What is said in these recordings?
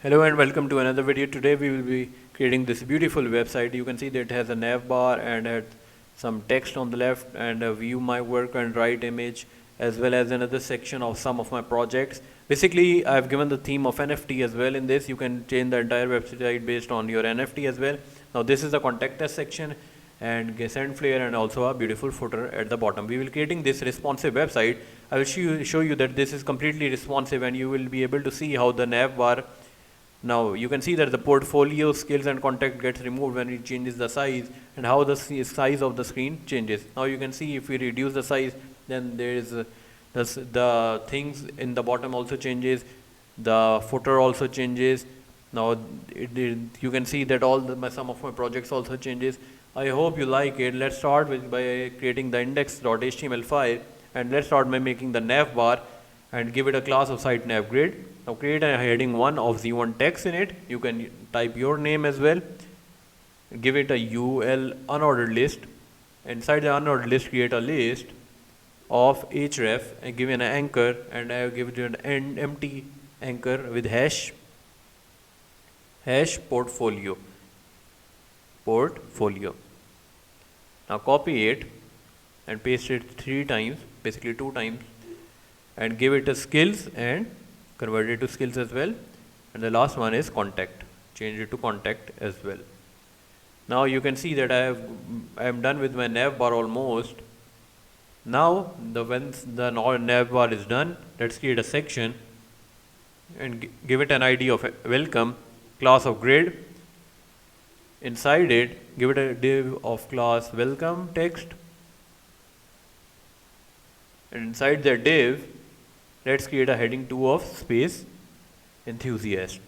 Hello and welcome to another video. Today we will be creating this beautiful website. You can see that it has a nav bar and had some text on the left and a view my work and write image, as well as another section of some of my projects. Basically, I've given the theme of NFT as well in this. You can change the entire website based on your NFT as well. Now this is the contact us section and send flare and also a beautiful footer at the bottom. We will creating this responsive website. I will show you that this is completely responsive and you will be able to see how the nav bar. Now you can see that the portfolio, skills and contact gets removed when it changes the size, and how the size of the screen changes. Now you can see if we reduce the size, then there is the things in the bottom also changes, the footer also changes. Now you can see that some of my projects also changes. I hope you like it. Let's start by creating the index.html file, and let's start by making the nav bar and give it a class of site nav grid. Now create a heading 1 of z1 text in it. You can type your name as well. Give it a ul unordered list. Inside the unordered list, create a list of href and give it an anchor, and I will give it an empty anchor with hash portfolio. Now copy it and paste it 3 times, basically 2 times, and give it a skills and convert it to skills as well. And the last one is contact. Change it to contact as well. Now you can see that I am done with my nav bar almost. Now when the nav bar is done, let's create a section and give it an ID of welcome, class of grid. Inside it, give it a div of class welcome text, and inside the div, let's create a heading 2 of space enthusiast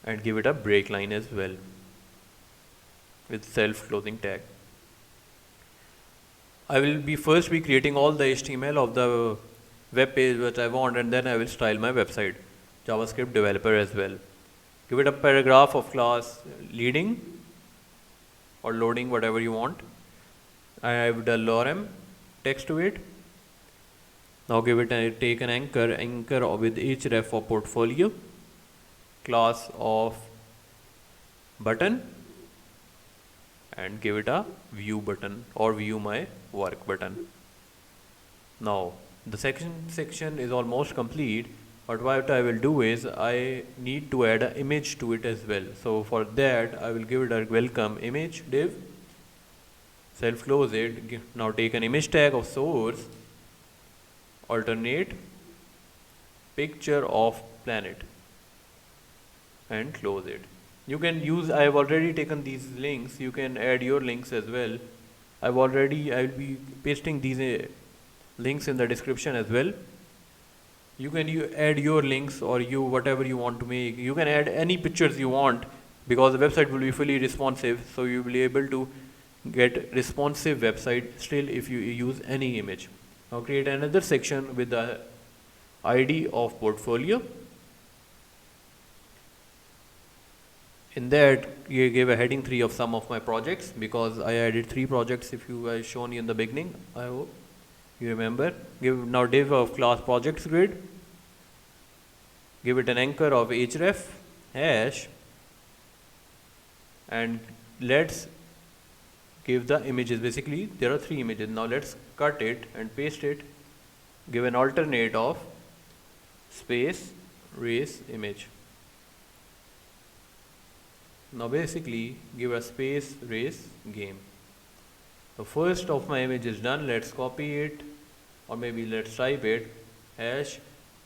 and give it a break line as well with self-closing tag. I will be first creating all the HTML of the web page which I want, and then I will style my website, JavaScript developer as well. Give it a paragraph of class leading or loading, whatever you want. I have the lorem text to it. Now give it take an anchor with href for portfolio, class of button, and give it a view button or view my work button. Now the section is almost complete, but what I will do is I need to add an image to it as well. So for that I will give it a welcome image div, self close it. Now take an image tag of source, alternate picture of planet, and close it. You can use, I have already taken these links, you can add your links as well. I will be pasting these links in the description as well. You can add your links or whatever you want to make. You can add any pictures you want, because the website will be fully responsive, so you will be able to get responsive website still if you use any image. Now create another section with the ID of portfolio. In that you give a heading 3 of some of my projects, because I added 3 projects if you I shown you in the beginning. I hope you remember. Give now div of class projects grid. Give it an anchor of href hash, and let's give the images. Basically there are 3 images. Now let's cut it and paste it. Give an alternate of space race image. Now basically give a space race game. The first of my image is done. Let's copy it, or maybe let's type it hash.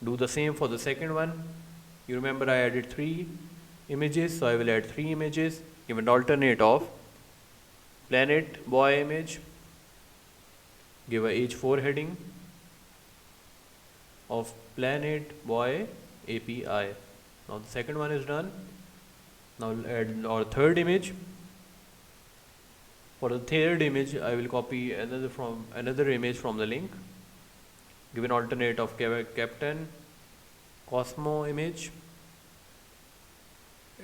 Do the same for the second one. You remember I added 3 images, so I will add 3 images. Give an alternate of planet boy image. Give a h4 heading of planet boy API. Now the second one is done. Now add our third image. For the third image, I will copy another image from the link. Give an alternate of Captain Cosmo image.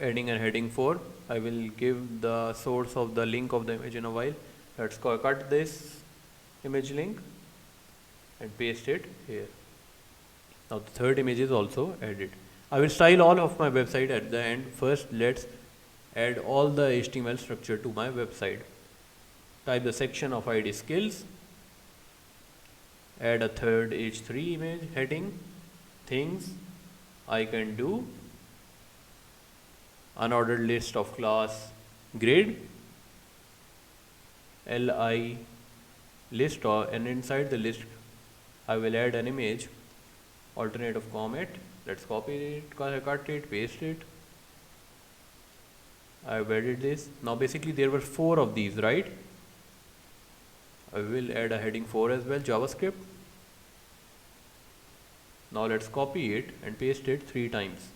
Adding a heading 4. I will give the source of the link of the image in a while. Let's cut this image link and paste it here. Now the third image is also added. I will style all of my website at the end. First, let's add all the HTML structure to my website. Type the section of ID skills, add a third H3 image heading, things I can do, unordered list of class grade, li list, and inside the list I will add an image, alternative format. Let's copy it, cut it, paste it. I've added this. Now basically there were 4 of these, right? I will add a heading 4 as well, JavaScript. Now let's copy it and paste it 3 times.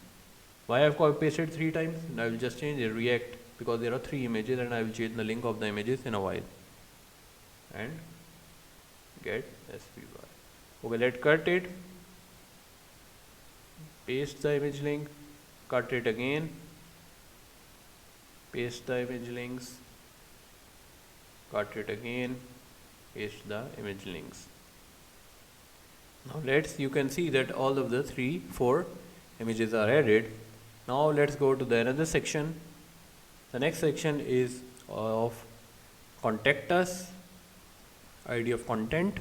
Why I've pasted 3 times? And I will just change it, React, because there are 3 images and I will change the link of the images in a while. And get SPY. Okay, let's cut it. Paste the image link, cut it again, paste the image links, cut it again, paste the image links. Now you can see that all of the 4 images are added. Now let's go to the another section. The next section is of contact us, ID of content,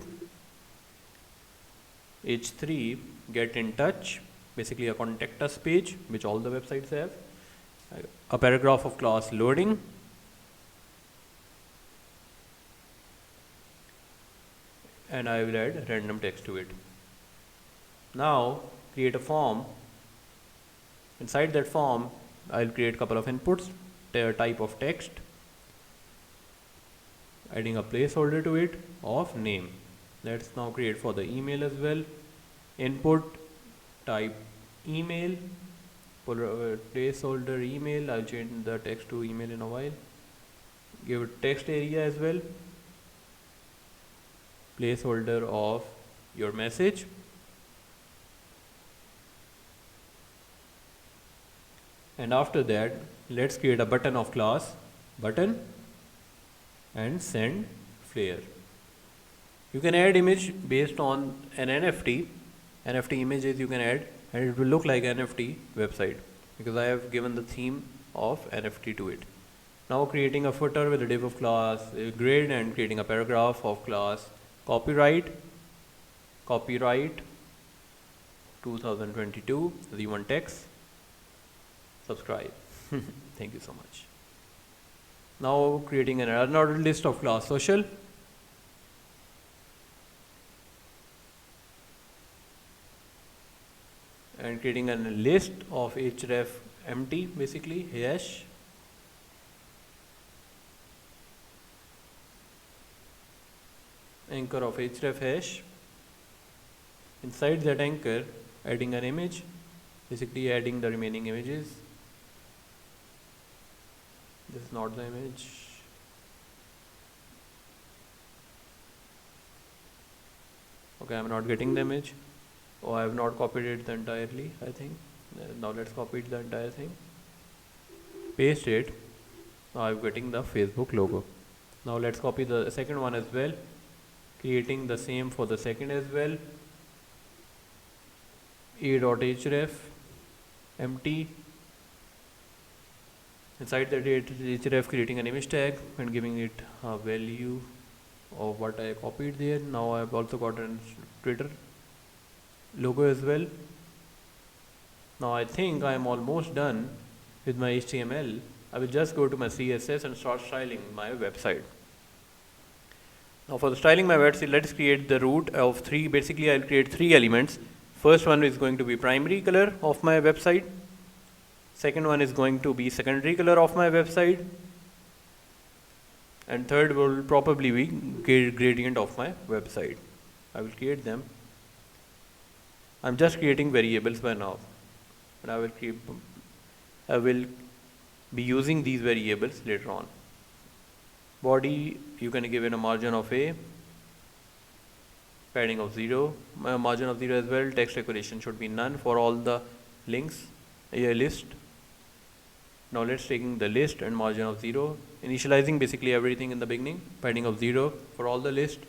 H3 get in touch, basically a contact us page which all the websites have, a paragraph of class loading, and I will add random text to it. Now create a form. Inside that form I'll create a couple of inputs, type of text, adding a placeholder to it of name. Let's now create for the email as well. Input type email, placeholder email. I'll change the text to email in a while. Give it text area as well, placeholder of your message, and after that let's create a button of class button and send flare. You can add image based on an NFT images you can add, and it will look like NFT website because I have given the theme of NFT to it. Now creating a footer with a div of class grid and creating a paragraph of class copyright 2022 Z1 text. Subscribe. Thank you so much. Now creating an unordered list of class social, and creating a list of href empty, basically hash, anchor of href hash. Inside that anchor adding an image, basically adding the remaining images. This is not the image. Okay, I'm not getting the image. Oh, I have not copied it entirely, I think. Now let's copy it the entire thing. Paste it. Now I'm getting the Facebook logo. Now let's copy the second one as well. Creating the same for the second as well. a.href empty. Inside that href creating an image tag and giving it a value of what I copied there. Now I've also got a Twitter logo as well. Now I think I am almost done with my HTML. I will just go to my CSS and start styling my website. Now for the styling my website, let's create the root of 3. Basically I'll create 3 elements. First one is going to be primary color of my website. Second one is going to be secondary color of my website. And third will probably be gradient of my website. I will create them. I'm just creating variables by now, and I will be using these variables later on. Body, you can give it a margin of A, padding of 0, margin of 0 as well. Text decoration should be none for all the links, a list. Now let's taking the list and margin of 0, initializing basically everything in the beginning, padding of 0 for all the list.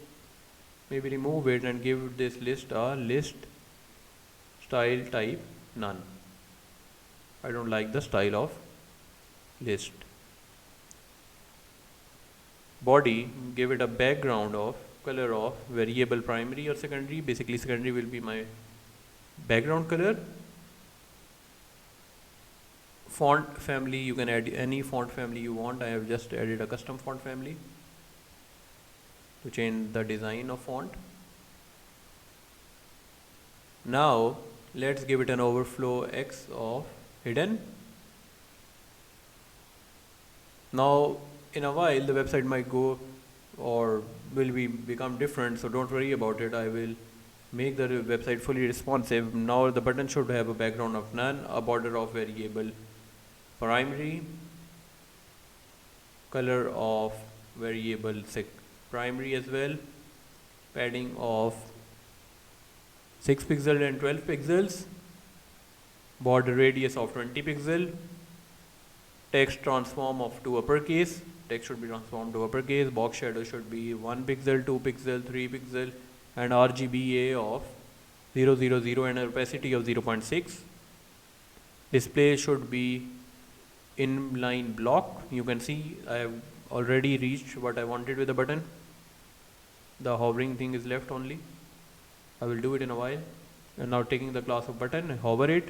Maybe remove it and give this list a list style type none. I don't like the style of list. Body, give it a background of color of variable primary or secondary. Basically secondary will be my background color. Font family, you can add any font family you want. I have just added a custom font family to change the design of font. Now let's give it an overflow X of hidden. Now in a while the website might go or will become different, so don't worry about it. I will make the website fully responsive. Now the button should have a background of none, a border of variable primary, color of variable primary as well, padding of 6 pixels and 12 pixels, border radius of 20 pixels, text transform of to uppercase, text should be transformed to uppercase, box shadow should be 1 pixel, 2 pixel, 3 pixel, and RGBA of 000 and opacity of 0.6. Display should be inline block. You can see I have already reached what I wanted with the button. The hovering thing is left only. I will do it in a while. And now taking the class of button, hover it.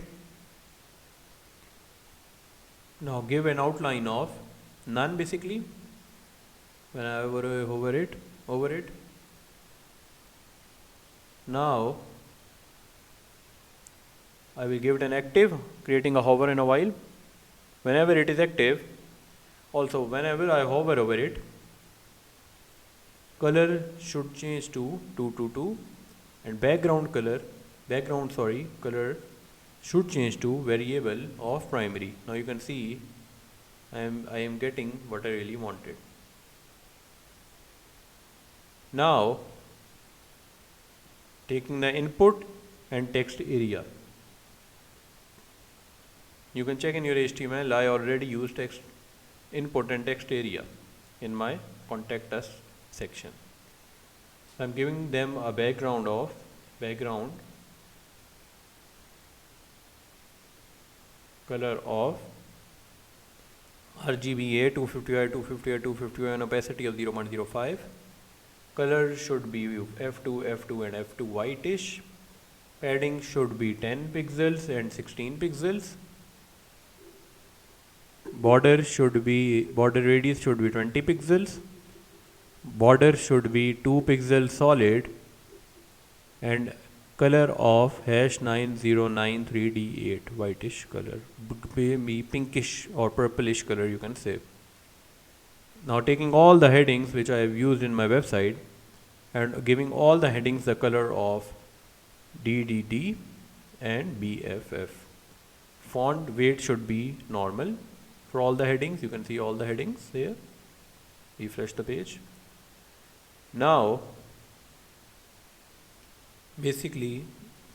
Now give an outline of none basically. When I hover it, over it. Now I will give it an active, creating a hover in a while. Whenever it is active, also whenever I hover over it, color should change to 222 and color should change to variable of primary. Now you can see I am getting what I really wanted. Now taking the input and text area. You can check in your HTML, I already used text input and text area in my contact us section. So I'm giving them a background color of RGBA 250 250 and opacity of 0.05. Color should be F2 and F2 whitish. Padding should be 10 pixels and 16 pixels. Border radius should be 20 pixels. Border should be 2 pixels solid, and color of #9093D8 whitish color, be pinkish or purplish color you can say. Now taking all the headings which I have used in my website and giving all the headings the color of DDD and BFF. Font weight should be normal for all the headings. You can see all the headings here. Refresh the page. Now basically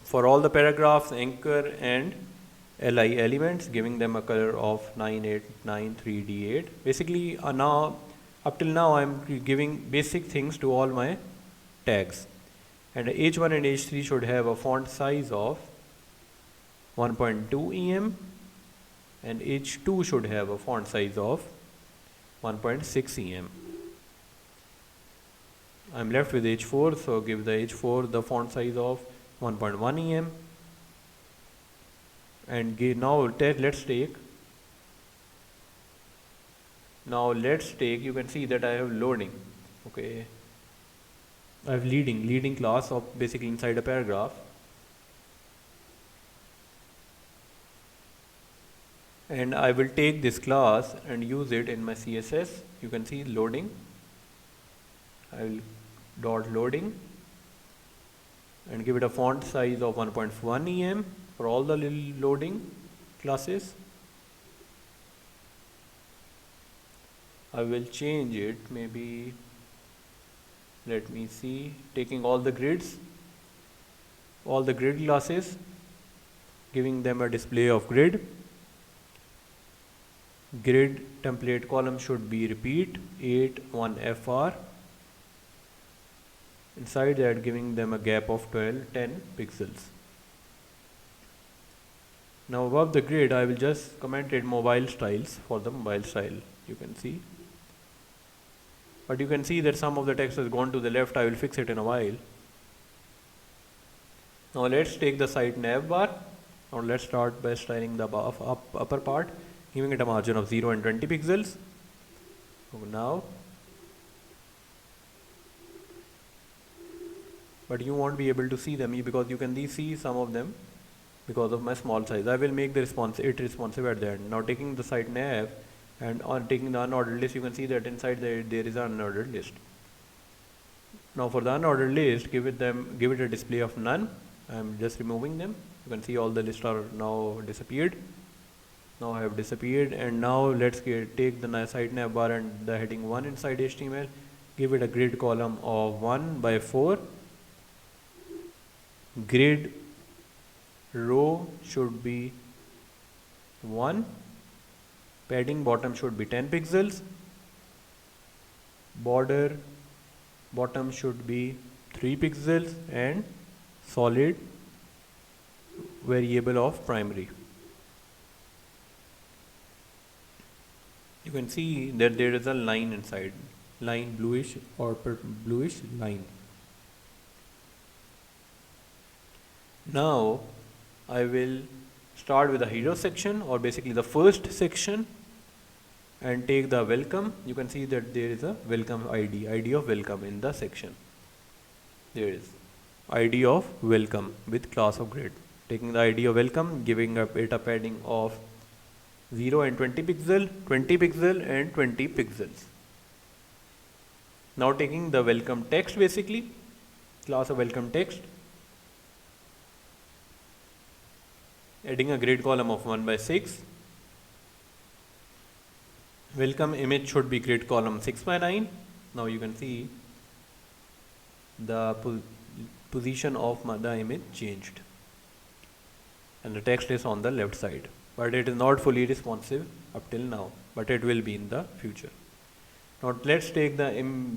for all the paragraphs, anchor and LI elements, giving them a color of 9893D8. Basically now up till now I am giving basic things to all my tags, and H1 and H3 should have a font size of 1.2 em and H2 should have a font size of 1.6 em. I'm left with H4, so give the H4 the font size of 1.1 em. And now let's take, you can see that I have loading. Okay, I have leading class of basically inside a paragraph. And I will take this class and use it in my CSS. You can see loading. I will dot loading and give it a font size of 1.1 em for all the little loading classes. I will change it, maybe, let me see, taking all the grid classes, giving them a display of grid. Grid template column should be repeat 81FR. Inside that, giving them a gap of 10 pixels. Now above the grid I will just commented mobile styles for the mobile style, you can see. But you can see that some of the text has gone to the left. I will fix it in a while. Now let's take the site nav bar. Now let's start by styling the upper part, giving it a margin of 0 and 20 pixels. So now, but you won't be able to see them because you can see some of them because of my small size. I will make the responsive at the end. Now taking the site nav and on taking the unordered list, you can see that inside there is an unordered list. Now for the unordered list, give it a display of none. I am just removing them. You can see all the lists are now disappeared. Now I have disappeared, and now let's take the site nav bar and the heading 1 inside HTML. Give it a grid column of 1 by 4. Grid row should be 1. Padding bottom should be 10 pixels. Border bottom should be 3 pixels and solid variable of primary. You can see that there is a line inside, line bluish or bluish line. Now I will start with the hero section, or basically the first section, and take the welcome. You can see that there is a welcome ID of welcome in the section. There is ID of welcome with class of grid. Taking the ID of welcome, giving it a padding of 0 and 20 pixel, 20 pixel and 20 pixels. Now taking the welcome text, basically class of welcome text, adding a grid column of 1 by 6. Welcome image should be grid column 6 by 9. Now you can see the position of the image changed and the text is on the left side, but it is not fully responsive up till now, but it will be in the future. Now let's take the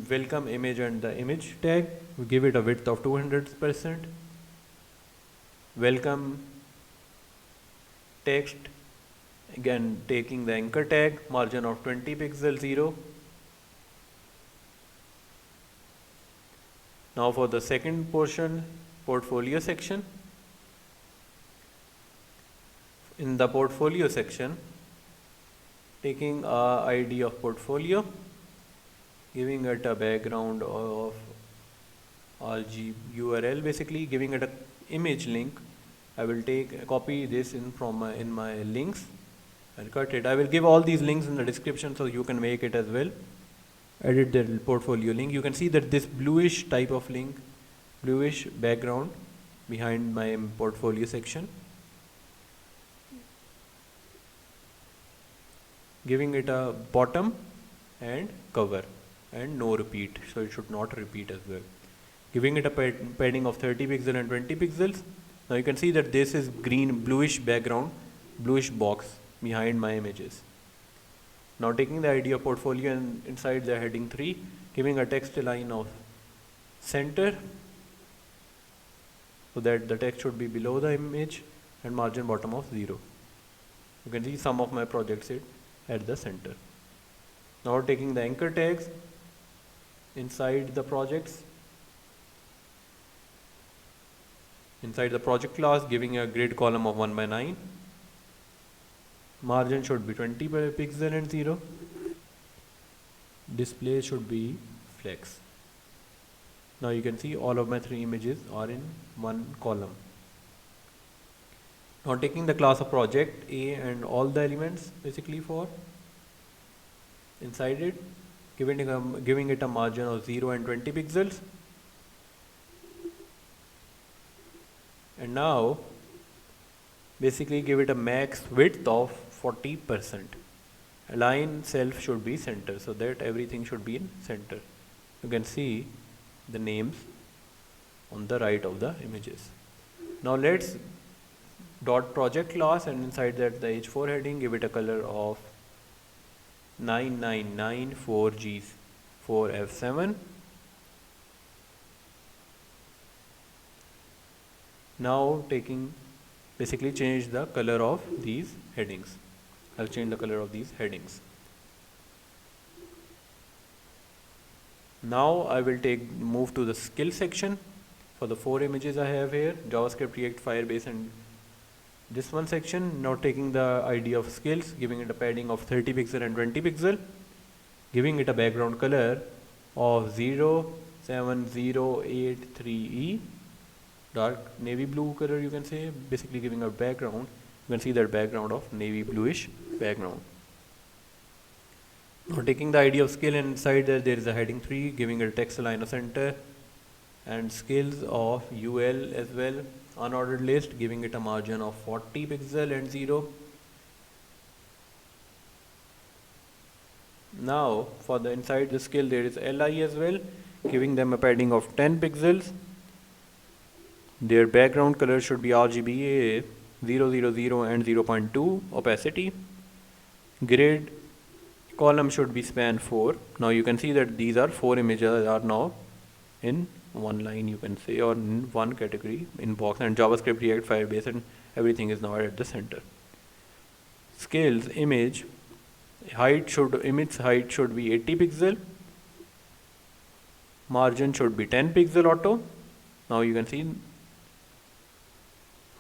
welcome image and the image tag. We give it a width of 200%. Welcome text, again taking the anchor tag, margin of 20 pixel 0. Now for the second portion, portfolio section. In the portfolio section, taking a ID of portfolio, giving it a background of RG URL, basically giving it a image link. I will copy this in from in my links and cut it. I will give all these links in the description so you can make it as well. Edit the portfolio link. You can see that this bluish type of link, bluish background behind my portfolio section. Giving it a bottom and cover and no repeat, so it should not repeat as well. Giving it a padding of 30 pixels and 20 pixels. Now you can see that this is green bluish background, bluish box behind my images. Now taking the ID of portfolio and inside the heading 3, giving a text line of center so that the text should be below the image and margin bottom of 0. You can see some of my projects at the center. Now taking the anchor tags inside the projects, inside the project class, giving a grid column of 1 by 9. Margin should be 20 pixel and 0. Display should be flex. Now you can see all of my 3 images are in one column. Now taking the class of project A and all the elements basically for inside it, giving it a margin of 0 and 20 pixels. And now basically give it a max width of 40%. Align self should be center so that everything should be in center. You can see the names on the right of the images. Now let's dot project class and inside that the H4 heading, give it a color of 9994G4F7. Now taking basically change the color of these headings. I'll change the color of these headings. Now I will move to the skill section. For the 4 images I have here, JavaScript, React, Firebase, and this one section. Now taking the ID of skills, giving it a padding of 30 pixel and 20 pixel, giving it a background color of 07083E, dark navy blue color, you can say, basically giving a background. You can see that background of navy bluish background. Now taking the ID of skill, inside there is a heading 3, giving it a text align center, and skills of UL as well, unordered list, giving it a margin of 40 pixel and 0. Now for the inside the skill there is LI as well, giving them a padding of 10 pixels. Their background color should be RGBA 000 and 0.2 opacity. Grid column should be span 4. Now you can see that these are 4 images are now in one line, you can say, or in one category in box, and JavaScript, React, Firebase, and everything is now at the center. Scales image height image height should be 80 pixel. Margin should be 10 pixel auto. Now you can see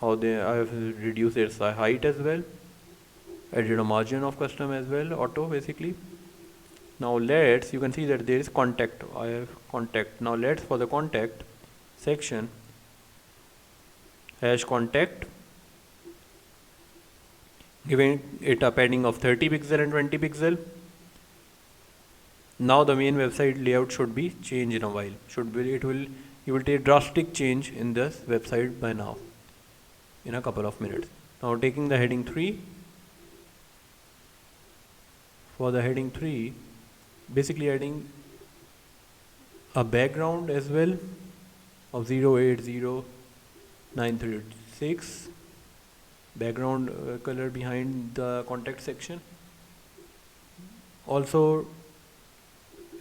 how I have reduced its height as well. Added a margin of custom as well, auto basically. Now you can see that there is contact. I have contact. Now for the contact section, hash contact, giving it a padding of 30 pixel and 20 pixel. Now the main website layout should be changed in a while. You will take drastic change in this website by now, in a couple of minutes. Now taking the heading 3. For the heading 3, basically adding a background as well of 080936, background color behind the contact section. Also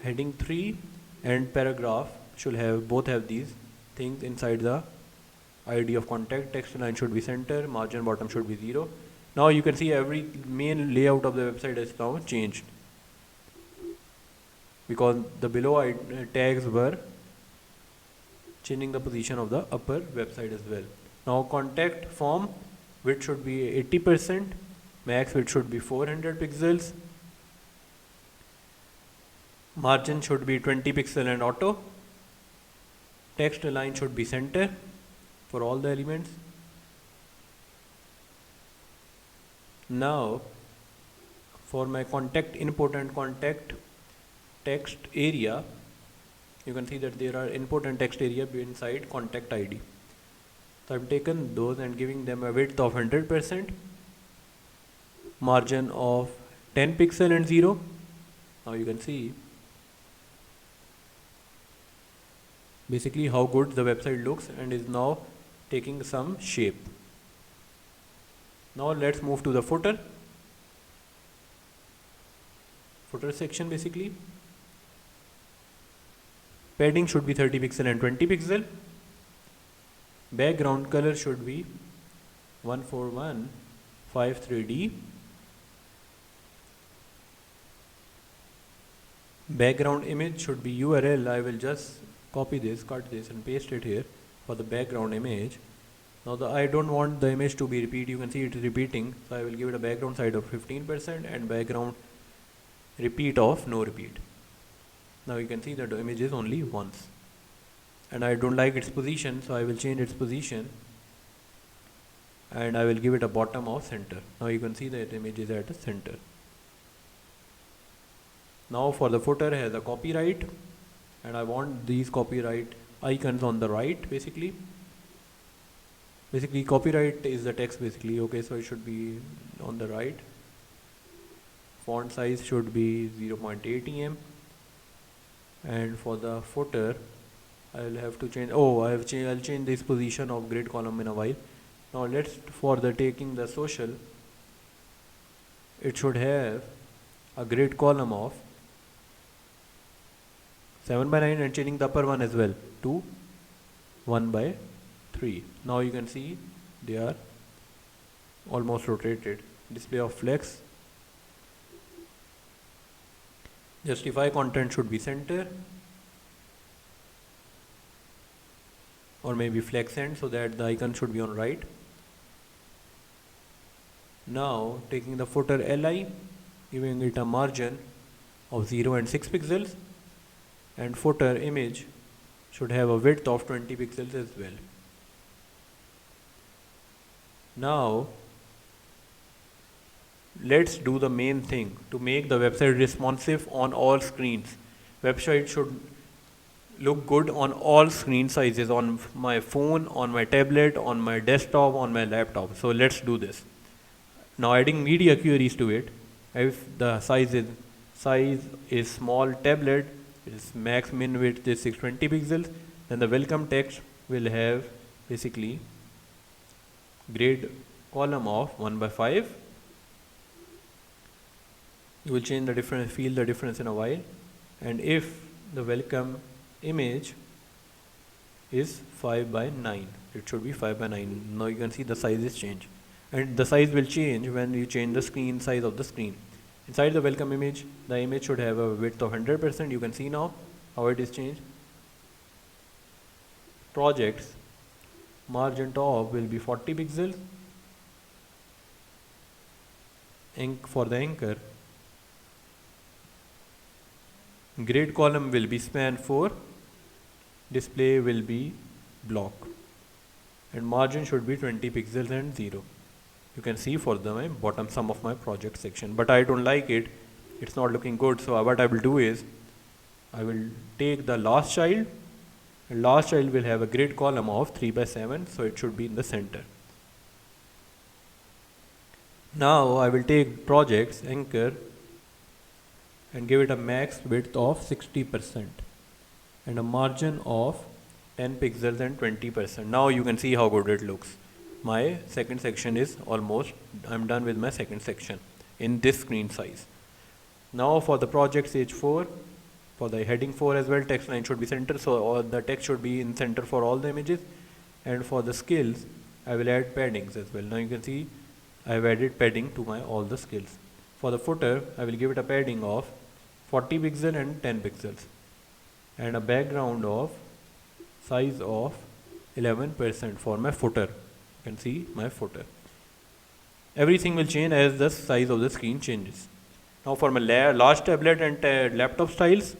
heading 3 and paragraph should both have these things inside the ID of contact. Text line should be center, margin bottom should be 0. Now you can see every main layout of the website is now changed, because the below tags were changing the position of the upper website as well. Now contact form width should be 80%, max width should be 400 pixels, margin should be 20 pixel and auto, text align should be center for all the elements. Now for my contact input and contact text area, you can see that there are input and text area inside contact ID. So I've taken those and giving them a width of 100%, margin of 10 pixel and 0. Now you can see basically how good the website looks and is now taking some shape. Now let's move to the footer section. Basically padding should be 30 pixel and 20 pixel. Background color should be 14153D. Background image should be URL. I will just copy this, cut this and paste it here for the background image. Now I don't want the image to be repeat. You can see it is repeating, so I will give it a background side of 15% and background repeat of no repeat. Now you can see that the image is only once, and I don't like its position, so I will change its position and I will give it a bottom of center. Now you can see that image is at the center. Now for the footer has a copyright, and I want these copyright icons on the right. Basically copyright is the text basically. Okay, so it should be on the right. Font size should be 0.8 em, and for the footer I will have to change. I'll change this position of grid column in a while. Now for the taking the social, it should have a grid column of 7/9 and changing the upper one as well to 1/3. Now you can see they are almost rotated. Display of flex. Justify content should be center, or maybe flex end, so that the icon should be on right. Now taking the footer li, giving it a margin of 0 and 6 pixels, and footer image should have a width of 20 pixels as well. Now let's do the main thing to make the website responsive on all screens. Website should look good on all screen sizes, on my phone, on my tablet, on my desktop, on my laptop. So let's do this. Now adding media queries to it. If the size is small tablet, its max min width is 620 pixels, then the welcome text will have basically grade column of 1/5. You will change the difference, feel the difference in a while. And if the welcome image is 5/9, it should be 5/9. Now you can see the sizes change, and the size will change when you change the screen size of the screen. Inside the welcome image, the image should have a width of 100%. You can see now how it is changed. Projects, margin top will be 40 pixels. For the anchor, grade column will be span 4, display will be block, and margin should be 20 pixels and 0. You can see for the bottom sum of my project section, but I don't like it. It's not looking good. So what I will do is I will take the last child, and last child will have a grid column of 3/7, so it should be in the center. Now I will take projects anchor and give it a max width of 60% and a margin of 10 pixels and 20%. Now you can see how good it looks. My second section is almost, I'm done with my second section in this screen size. Now for the project stage 4, for the heading 4 as well, text line should be center, so all the text should be in center for all the images. And for the skills, I will add paddings as well. Now you can see I have added padding to my all the skills. For the footer, I will give it a padding of 40 pixels and 10 pixels, and a background of size of 11% for my footer. You can see my footer. Everything will change as the size of the screen changes. Now for my large tablet and laptop styles,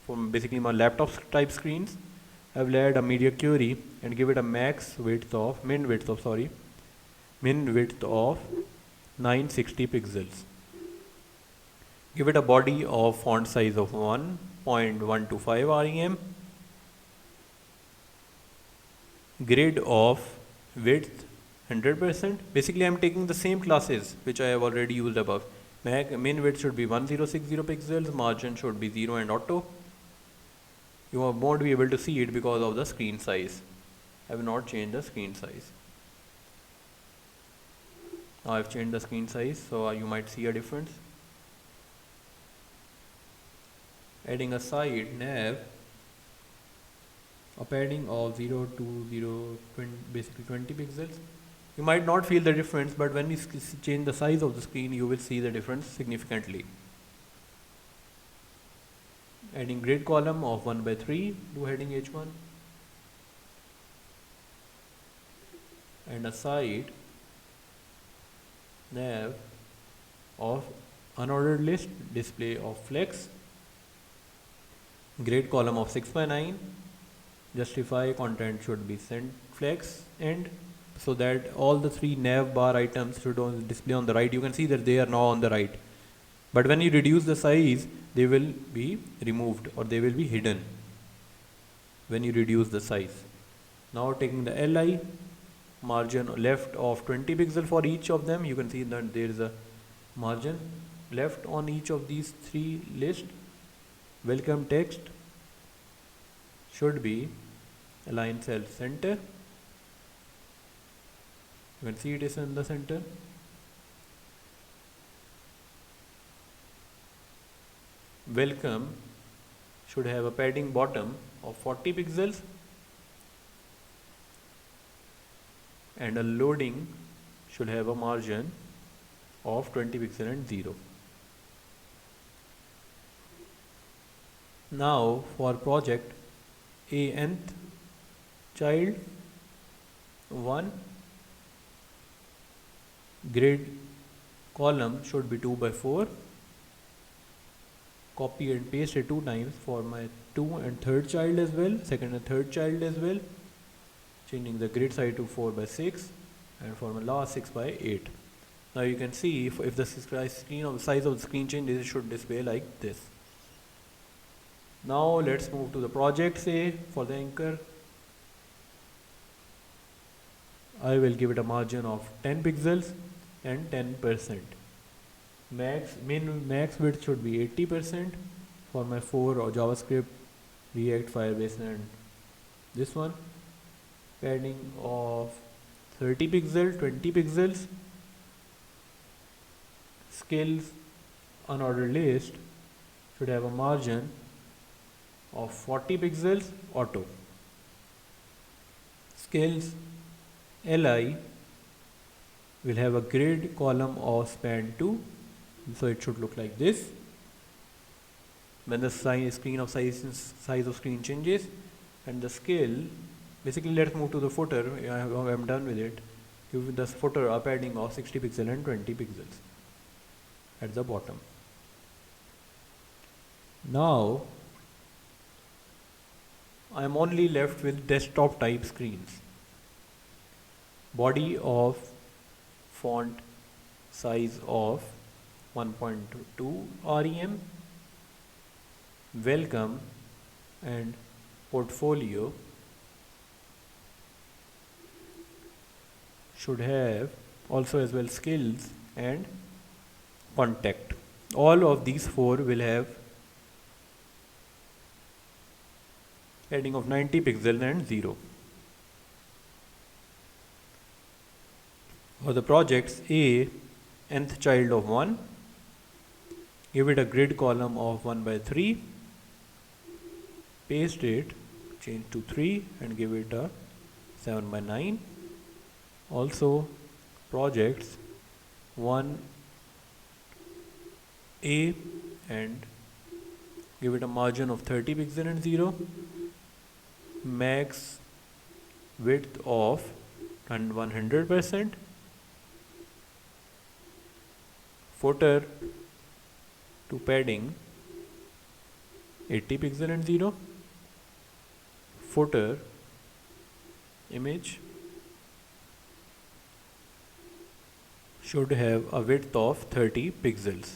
for basically my laptop type screens, I will add a media query and give it a min width of 960 pixels. Give it a body of font size of 1.125 rem, grid of width 100%. Basically I'm taking the same classes which I have already used above. Min width should be 1060 pixels, margin should be 0 and auto. You won't be able to see it because of the screen size. I have not changed the screen size. Now I've changed the screen size, so you might see a difference. Adding a side nav, a padding of 0 to 0, basically 20 pixels. You might not feel the difference, but when we change the size of the screen, you will see the difference significantly. Adding grid column of 1/3 to heading H1, and a side nav of unordered list, display of flex, grid column of 6/9, justify content should be sent flex end, so that all the 3 nav bar items should display on the right. You can see that they are now on the right, but when you reduce the size, they will be removed or they will be hidden when you reduce the size. Now taking the li, margin left of 20 pixel for each of them. You can see that there is a margin left on each of these 3 lists. Welcome text should be align cell center. You can see it is in the center. Welcome should have a padding bottom of 40 pixels, and a loading should have a margin of 20 pixel and 0. Now for project a nth child 1, grid column should be 2 by 4. Copy and paste it 2 times for my 2 and 3rd child as well, 2nd and 3rd child as well, changing the grid size to 4 by 6 and for my last 6 by 8. Now you can see if the size of the screen changes, it should display like this. Now let's move to the project say for the anchor. I will give it a margin of 10 pixels and 10%. Max width should be 80% for my 4 or JavaScript, React, Firebase and this one. Padding of 30 pixels, 20 pixels. Skills unordered list should have a margin of 40 pixels auto. Skills li will have a grid column of span 2, so it should look like this when the size of screen changes. And the skill, basically let's move to the footer. I'm done with it. Give the footer a padding of 60 pixels and 20 pixels at the bottom. Now I am only left with desktop type screens. Body of font size of 1.2 rem, welcome and portfolio should have also as well skills and contact. All of these 4 will have padding of 90 pixels and 0. For the projects a nth child of 1, give it a grid column of 1 by 3, paste it, change to 3 and give it a 7 by 9. Also projects 1 a and give it a margin of 30 pixel and 0. Max width of 100%. Footer to padding 80 pixel and 0. Footer image should have a width of 30 pixels.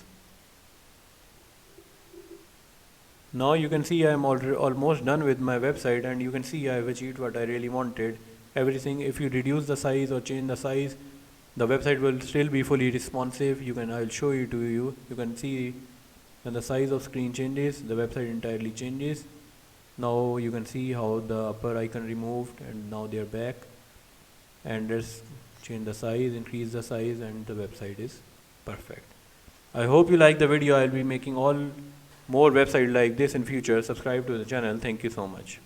Now you can see I am almost done with my website, and you can see I have achieved what I really wanted. Everything, if you reduce the size or change the size, the website will still be fully responsive. I'll show it to you. You can see when the size of screen changes, the website entirely changes. Now you can see how the upper icon removed and now they are back. And let's change the size, increase the size, and the website is perfect. I hope you like the video. I'll be making more websites like this in future. Subscribe to the channel. Thank you so much.